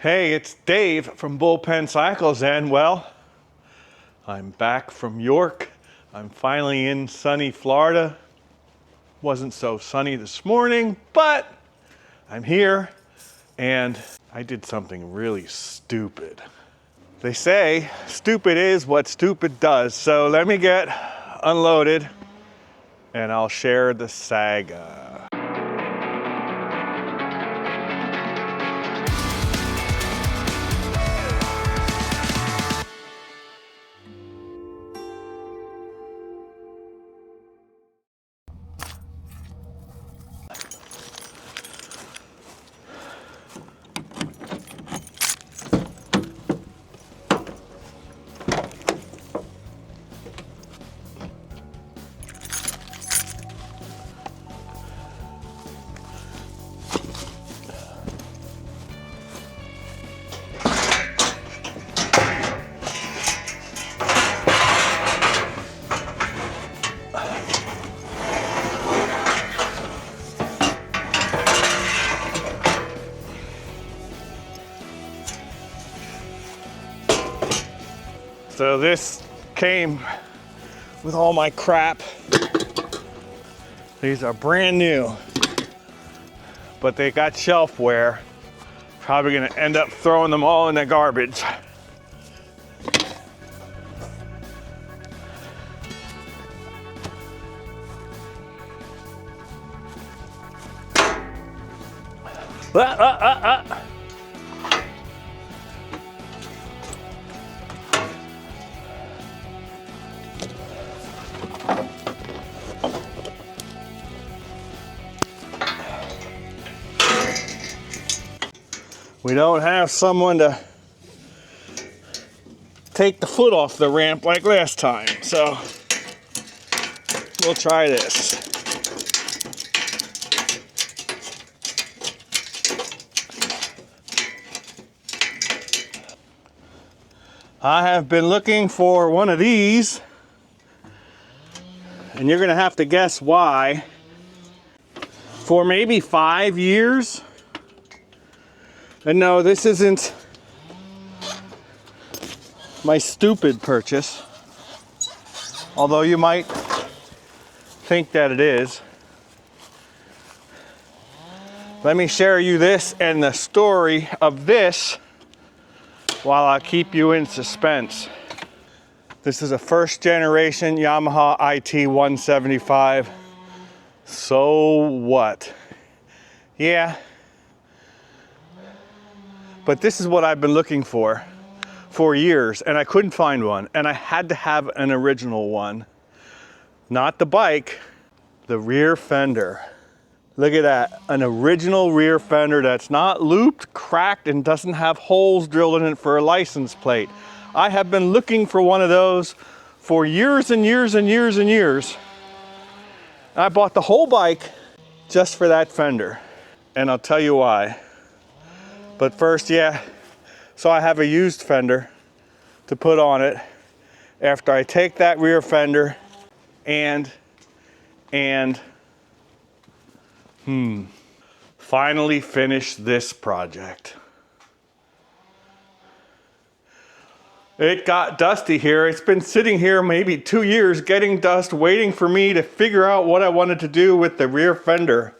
Hey, it's Dave from Bullpen Cycles, and well, I'm back from York. I'm finally in sunny Florida. Wasn't so sunny this morning, but I'm here, and I did something really stupid. They say stupid is what stupid does, so let me get unloaded, and I'll share the saga. So this came with all my crap. These are brand new, but they got shelf wear. Probably gonna end up throwing them all in the garbage. We don't have someone to take the foot off the ramp like last time, so we'll try this. I have been looking for one of these, and you're gonna have to guess why, for maybe 5 years. And no, this isn't my stupid purchase, although you might think that it is. Let me share you this and the story of this while I keep you in suspense. This is a first generation Yamaha IT175. So what? Yeah. But this is what I've been looking for years, and I couldn't find one, and I had to have an original one. Not the bike, the rear fender. Look at that, an original rear fender that's not looped, cracked, and doesn't have holes drilled in it for a license plate. I have been looking for one of those for years and years and years and years. I bought the whole bike just for that fender, and I'll tell you why. But first, yeah, so I have a used fender to put on it after I take that rear fender and finally finish this project. It got dusty here. It's been sitting here maybe 2 years getting dust, waiting for me to figure out what I wanted to do with the rear fender.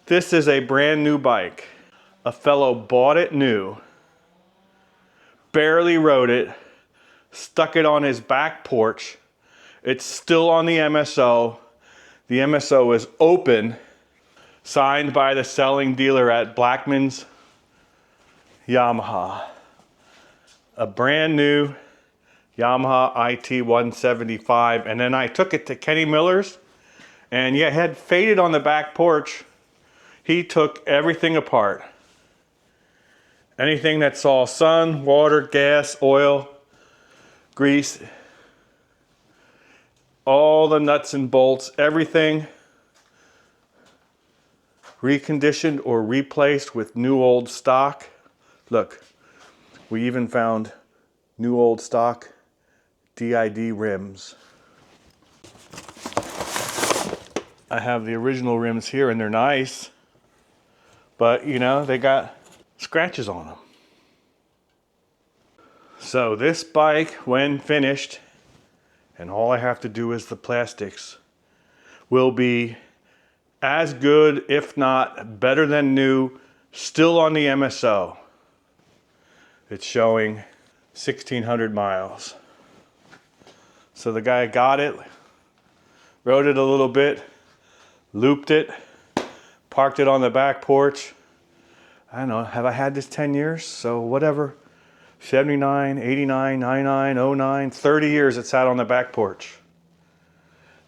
This is a brand new bike. A fellow bought it new, barely rode it, stuck it on his back porch. It's still on the MSO. The MSO is open, signed by the selling dealer at Blackman's Yamaha. A brand new Yamaha IT175, and then I took it to Kenny Miller's, and yeah, it had faded on the back porch. He took everything apart. Anything that saw sun, water, gas, oil, grease, all the nuts and bolts, everything reconditioned or replaced with new old stock. Look, we even found new old stock DID rims. I have the original rims here, and they're nice. but you know, they got scratches on them. So this bike, when finished, and all I have to do is the plastics, will be as good, if not better than new, still on the MSO. It's showing 1,600 miles. So the guy got it, rode it a little bit, looped it, parked it on the back porch. I don't know, have I had this 10 years? So whatever, 79, 89, 99, 09, 30 years it sat on the back porch.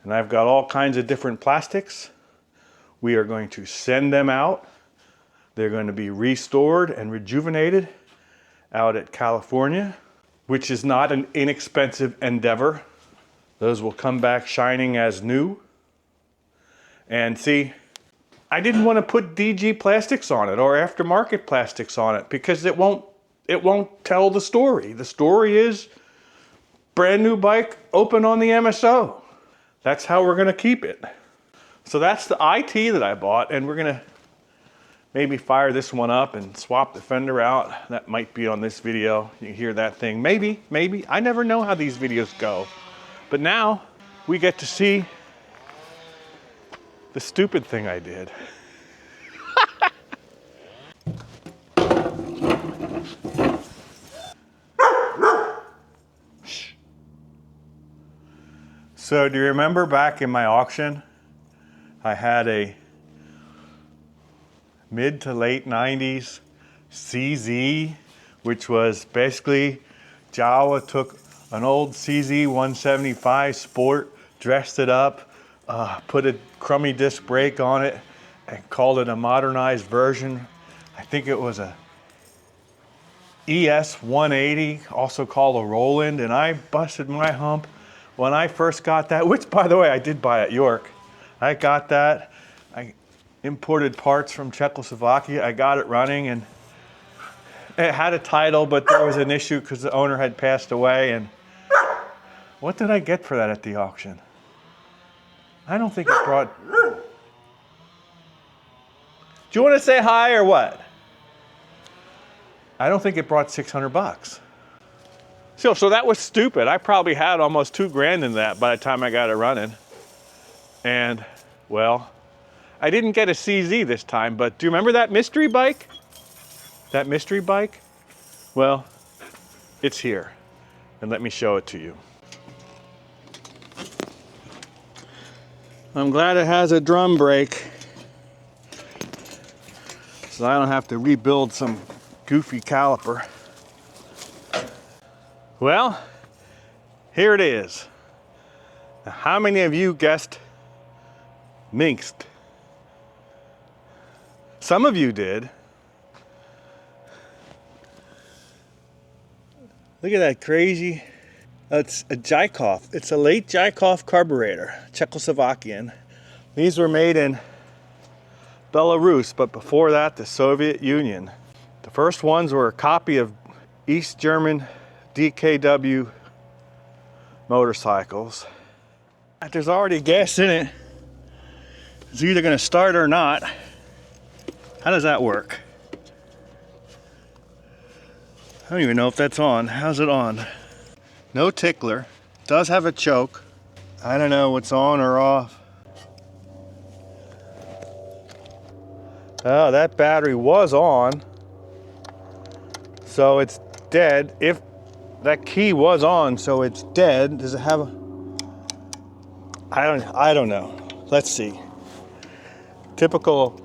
And I've got all kinds of different plastics. We are going to send them out. They're going to be restored and rejuvenated out at California, which is not an inexpensive endeavor. Those will come back shining as new. And see, I didn't want to put DG plastics on it or aftermarket plastics on it because it won't tell the story. The story is brand new bike, open on the MSO. That's how we're going to keep it. So that's the IT that I bought, and we're going to maybe fire this one up and swap the fender out. That might be on this video. You hear that thing. Maybe. I never know how these videos go. But now we get to see the stupid thing I did. So do you remember back in my auction, I had a mid to late 90s CZ, which was basically Jawa took an old CZ 175 Sport, dressed it up, put a crummy disc brake on it, and called it a modernized version. I think it was a ES 180, also called a Roland, and I busted my hump when I first got that, which by the way, I did buy at York. I got that. I imported parts from Czechoslovakia. I got it running, and it had a title, but there was an issue because the owner had passed away. And what did I get for that at the auction? I don't think it brought... Do you want to say hi or what? I don't think it brought 600 bucks. So that was stupid. I probably had almost 2 grand in that by the time I got it running. And, well, I didn't get a CZ this time, but do you remember that mystery bike? That mystery bike? Well, it's here. And let me show it to you. I'm glad it has a drum brake, so I don't have to rebuild some goofy caliper. Well, here it is. Now, how many of you guessed Minsk? Some of you did. Look at that crazy. It's a Zhykov. It's a late Zhykov carburetor, Czechoslovakian. These were made in Belarus, but before that, the Soviet Union. The first ones were a copy of East German DKW motorcycles. There's already gas in it. It's either going to start or not. How does that work? I don't even know if that's on. How's it on? No tickler. Does have a choke. I don't know what's on or off. Oh, that battery was on. So it's dead. If that key was on, so it's dead. Does it have a... I don't know. Let's see. Typical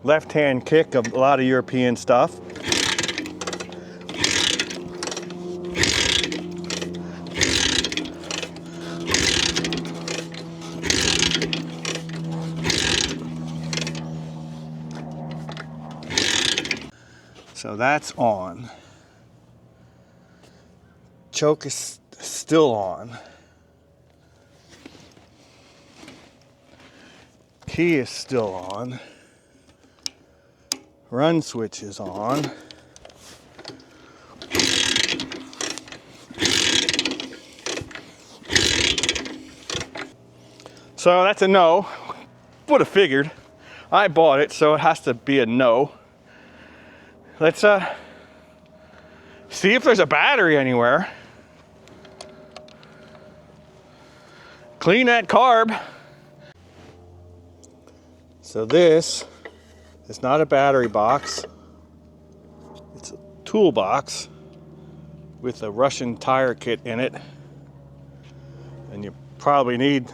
left-hand kick of a lot of European stuff. So that's on. Choke is still on. Key is still on. Run switch is on. So that's a no. Would have figured. I bought it, so it has to be a no. Let's see if there's a battery anywhere. Clean that carb. So this is not a battery box. It's a toolbox with a Russian tire kit in it. And you probably need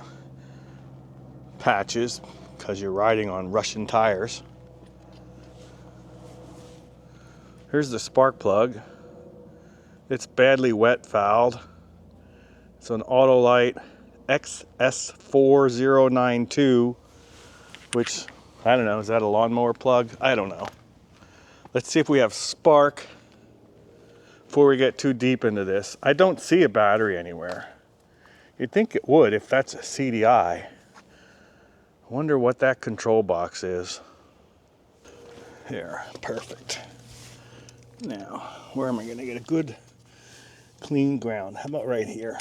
patches because you're riding on Russian tires. Here's the spark plug. It's badly wet fouled. It's an Autolite XS4092, which, I don't know, is that a lawnmower plug? I don't know. Let's see if we have spark before we get too deep into this. I don't see a battery anywhere. You'd think it would if that's a CDI. I wonder what that control box is. Here, perfect. Now, where am I gonna get a good clean ground? How about right here?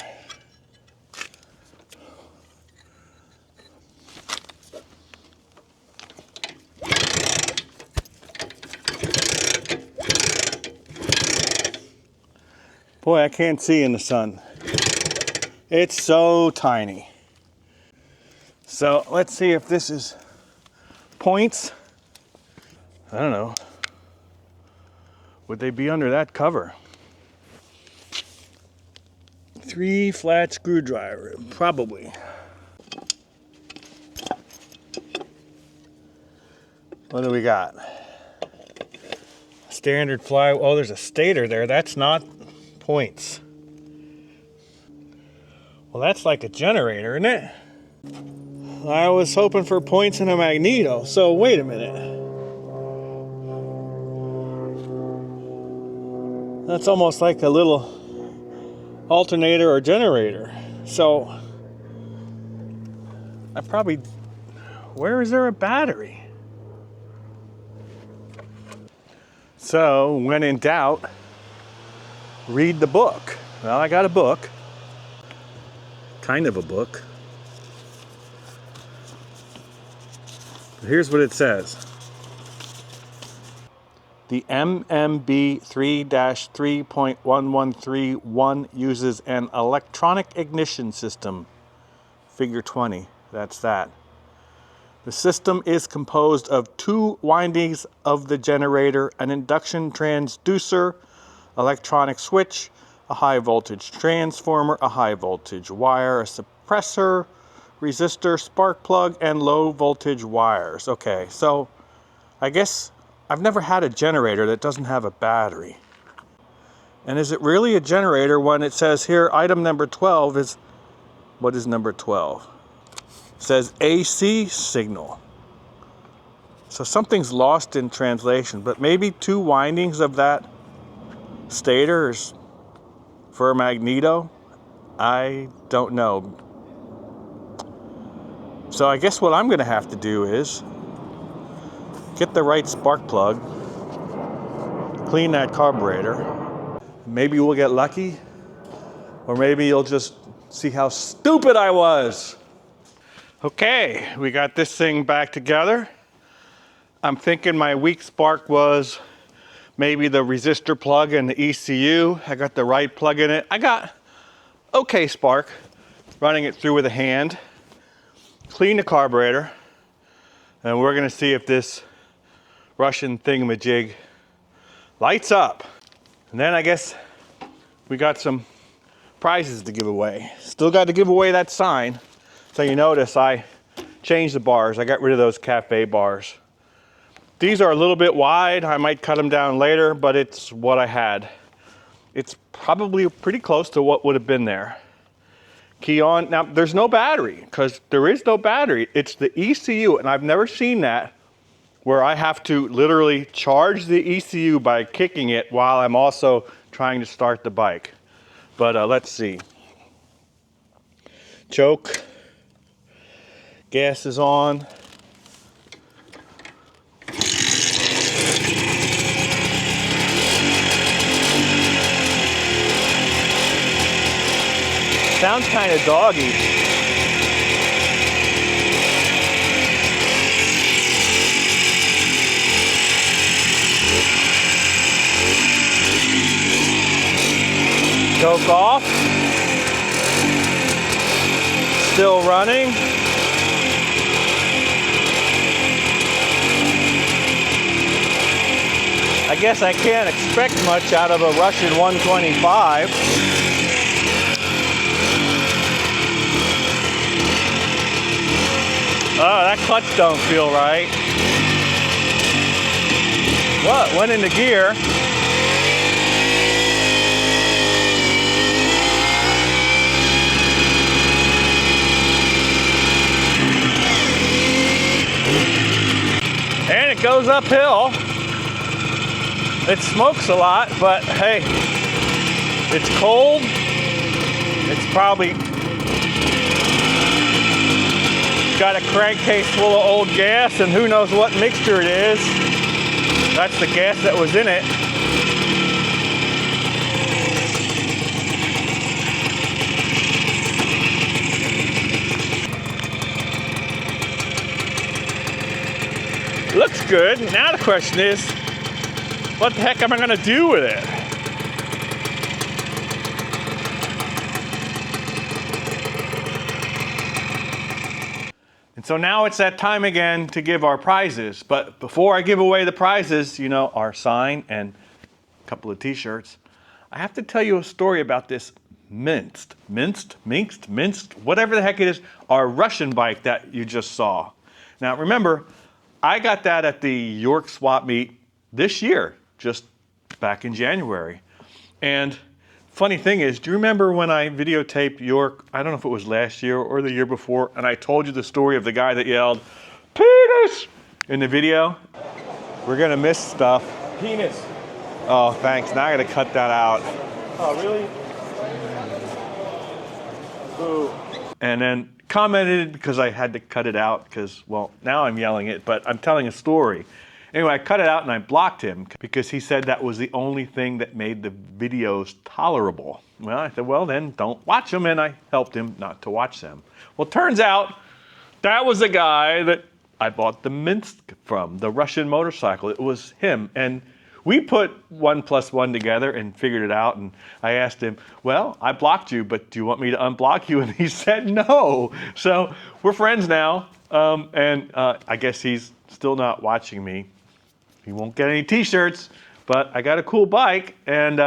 Boy, I can't see in the sun. It's so tiny. So let's see if this is points. I don't know. Would they be under that cover? 3 flat screwdriver, probably. What do we got? Standard fly. Oh, there's a stator there. That's not points. Well, that's like a generator, isn't it? I was hoping for points and a magneto. So wait a minute. That's almost like a little alternator or generator. So I probably, where is there a battery? So when in doubt, read the book. Well, I got a book. Kind of a book. But here's what it says. The MMB 3-3.1131 uses an electronic ignition system. Figure 20, that's that. The system is composed of 2 windings of the generator, an induction transducer, electronic switch, a high voltage transformer, a high voltage wire, a suppressor, resistor, spark plug, and low voltage wires. Okay, so I guess I've never had a generator that doesn't have a battery. And is it really a generator when it says here item number 12 is, what is number 12? It says AC signal. So something's lost in translation, but maybe 2 windings of that stator is for a magneto? I don't know. So I guess what I'm gonna have to do is get the right spark plug, clean that carburetor. Maybe we'll get lucky, or maybe you'll just see how stupid I was. Okay, we got this thing back together. I'm thinking my weak spark was maybe the resistor plug and the ECU. I got the right plug in it. I got okay spark, running it through with a hand. Clean the carburetor, and we're gonna see if this Russian thingamajig lights up. And then I guess we got some prizes to give away. Still got to give away that sign. So you notice I changed the bars. I got rid of those cafe bars. These are a little bit wide. I might cut them down later, but it's what I had. It's probably pretty close to what would have been there. Key on. Now, there's no battery, because there is no battery. It's the ECU, and I've never seen that where I have to literally charge the ECU by kicking it while I'm also trying to start the bike. But let's see. Choke. Gas is on. Sounds kind of doggy. Choke off. Still running. I guess I can't expect much out of a Russian 125. Oh, that clutch don't feel right. Well, it went into gear. And it goes uphill. It smokes a lot, but hey, it's cold. It's probably got a crankcase full of old gas, and who knows what mixture it is. That's the gas that was in it. Looks good. Now the question is, what the heck am I gonna do with it? And so now it's that time again to give our prizes. But before I give away the prizes, you know, our sign and a couple of t-shirts, I have to tell you a story about this Minsk, whatever the heck it is, our Russian bike that you just saw. Now remember, I got that at the York swap meet this year, just back in January. And funny thing is, do you remember when I videotaped York, I don't know if it was last year or the year before, and I told you the story of the guy that yelled, "Penis!" in the video? We're gonna miss stuff. Penis. Oh, thanks. Now I gotta cut that out. Oh, really? Boo. And then commented because I had to cut it out because, well, now I'm yelling it, but I'm telling a story. Anyway, I cut it out and I blocked him because he said that was the only thing that made the videos tolerable. Well, I said, well, then don't watch them, and I helped him not to watch them. Well, turns out that was the guy that I bought the Minsk from, the Russian motorcycle. It was him, and we put 1 + 1 together and figured it out, and I asked him, well, I blocked you, but do you want me to unblock you? And he said no. So we're friends now, and I guess he's still not watching me. He won't get any t-shirts, but I got a cool bike, and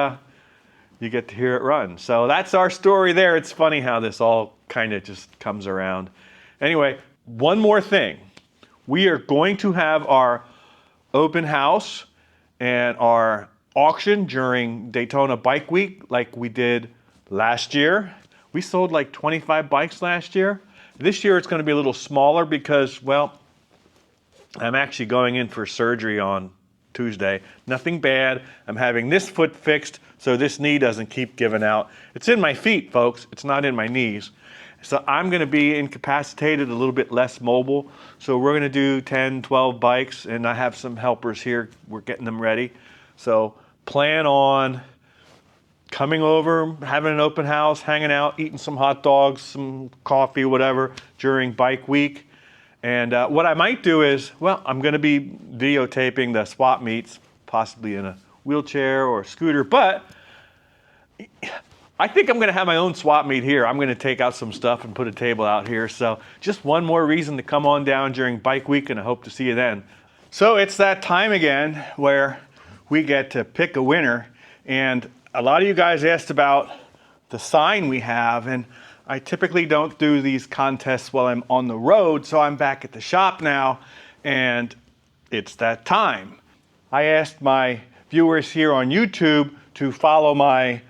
you get to hear it run. So that's our story there. It's funny how this all kind of just comes around. Anyway, one more thing. We are going to have our open house and our auction during Daytona Bike Week like we did last year. We sold like 25 bikes last year. This year it's going to be a little smaller because, well, I'm actually going in for surgery on Tuesday. Nothing bad. I'm having this foot fixed so this knee doesn't keep giving out. It's in my feet, folks. It's not in my knees. So I'm going to be incapacitated, a little bit less mobile. So we're going to do 10, 12 bikes, and I have some helpers here. We're getting them ready. So plan on coming over, having an open house, hanging out, eating some hot dogs, some coffee, whatever, during bike week. And what I might do is, well, I'm going to be videotaping the swap meets, possibly in a wheelchair or a scooter, but I think I'm going to have my own swap meet here. I'm going to take out some stuff and put a table out here. So just one more reason to come on down during bike week, and I hope to see you then. So it's that time again where we get to pick a winner. And a lot of you guys asked about the sign we have, and I typically don't do these contests while I'm on the road, so I'm back at the shop now, and it's that time. I asked my viewers here on YouTube to follow my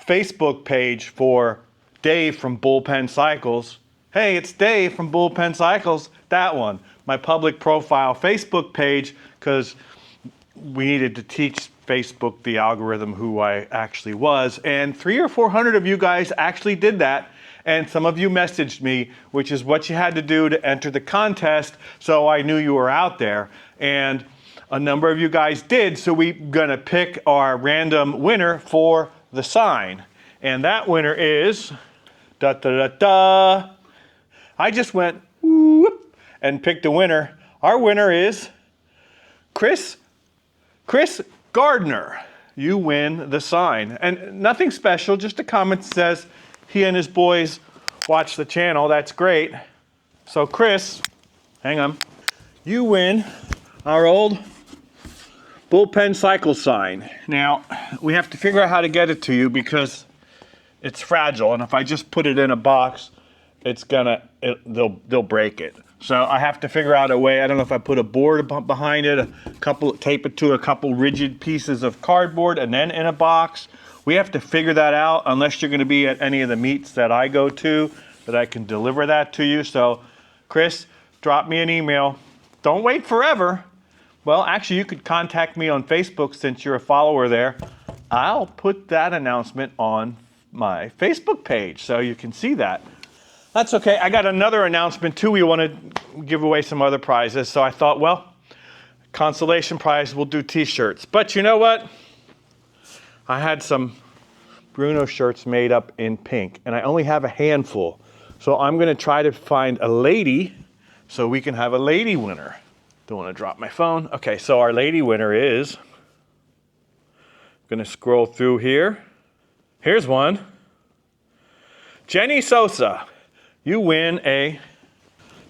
Facebook page for Dave from Bullpen Cycles. Hey, it's Dave from Bullpen Cycles, that one. My public profile Facebook page, because we needed to teach Facebook the algorithm who I actually was, and 300 or 400 of you guys actually did that. And some of you messaged me, which is what you had to do to enter the contest, so I knew you were out there. And a number of you guys did, so we're gonna pick our random winner for the sign. And that winner is, da da da da. I just went whoop and picked a winner. Our winner is Chris Gardner. you win the sign. And nothing special, just a comment that says he and his boys watch the channel. That's great. So Chris, hang on. You win our old Bullpen cycle sign. Now, we have to figure out how to get it to you because it's fragile, and if I just put it in a box, they'll break it. So I have to figure out a way. I don't know if I put a board behind it, tape it to a couple rigid pieces of cardboard, and then in a box. We have to figure that out unless you're going to be at any of the meets that I go to, that I can deliver that to you. So, Chris, drop me an email. Don't wait forever. Well, actually, you could contact me on Facebook since you're a follower there. I'll put that announcement on my Facebook page so you can see that. That's okay. I got another announcement too. We want to give away some other prizes. So I thought, well, consolation prize, we'll do t-shirts. But you know what? I had some Bruno shirts made up in pink, and I only have a handful. So I'm going to try to find a lady so we can have a lady winner. Don't want to drop my phone. Okay, so our lady winner is, going to scroll through here. Here's one. Jenny Sosa. You win a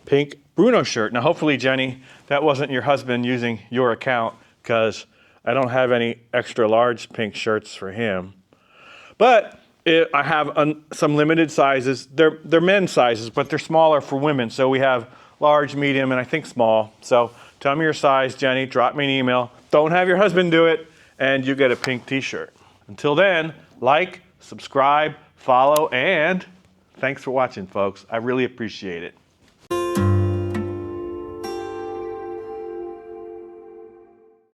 pink Bruno shirt. Now, hopefully, Jenny, that wasn't your husband using your account because I don't have any extra large pink shirts for him. But I have some limited sizes. They're men's sizes, but they're smaller for women. So we have large, medium, and I think small. So tell me your size, Jenny. Drop me an email. Don't have your husband do it, and you get a pink t-shirt. Until then, like, subscribe, follow, and thanks for watching, folks. I really appreciate it.